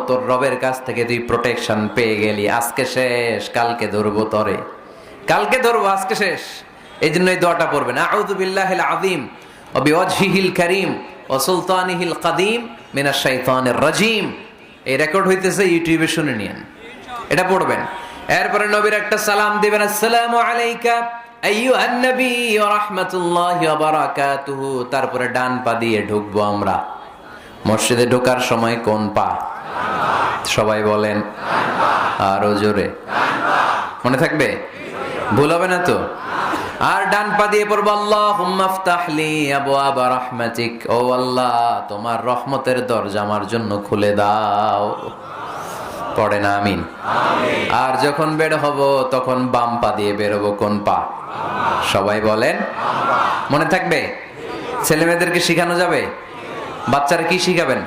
তোর রবের কাছ থেকে তুই প্রোটেকশন পেয়ে গেলি, আজকে শেষ, কালকে ধরবো তরে, কালকে ধরবো, আজকে শেষ। এই জন্য এই দোয়াটা পড়বেন, আউযু বিল্লাহিল আযীম ওয়া বিওয়াজহিহিল কারীম ওয়া সুলতানিহিল কাদীম মিনাশ শাইতানির রাজীম। এই রেকর্ড হইতেছে, ইউটিউবে শুনে নিন, এটা পড়বেন। এরপরে নবীর একটা সালাম দিবেন, আসসালামু আলাইকা আইয়ুহান নবী ওয়া রাহমাতুল্লাহি ওয়া বারাকাতুহু। তারপরে ডান পা দিয়ে ঢুকবো আমরা। মসজিদে ঢোকার সময় কোন পা? সবাই বলেন, আরো জোরে, মনে থাকবে, ভুল হবে না তো? আর ডান পা দিয়ে পড়বো, আল্লাহুম্মা ইফতাহলি আবওয়াবা রাহমাতিক, ও আল্লাহ তোমার রহমতের দরজা আমার জন্য খুলে দাও। পড়ে না আমিন? আর যখন বের হব তখন বাম পা দিয়ে বেরোবো, কোন পা? সবাই বলেন, মনে থাকবে? ছেলে মেয়েদেরকে শিখানো যাবে? বাচ্চারা কি শিখাবেন?